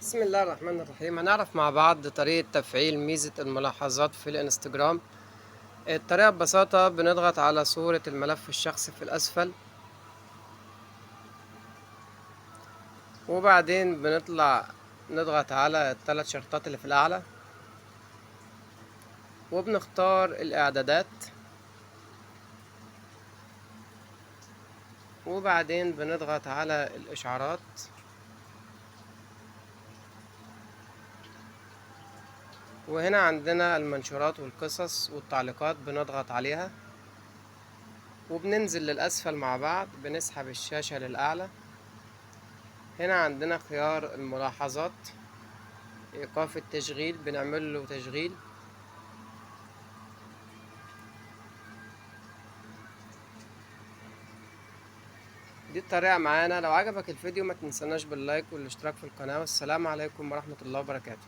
بسم الله الرحمن الرحيم. هنعرف مع بعض طريقة تفعيل ميزة الملاحظات في الانستجرام. الطريقة ببساطة بنضغط على صورة الملف الشخصي في الأسفل، وبعدين بنطلع نضغط على الثلاث شرطات اللي في الأعلى، وبنختار الإعدادات، وبعدين بنضغط على الإشعارات، وهنا عندنا المنشورات والقصص والتعليقات بنضغط عليها، وبننزل للأسفل مع بعض، بنسحب الشاشة للأعلى. هنا عندنا خيار الملاحظات، إيقاف التشغيل بنعمل له تشغيل. دي الطريقة معانا. لو عجبك الفيديو ما تنسناش باللايك والاشتراك في القناة، والسلام عليكم ورحمة الله وبركاته.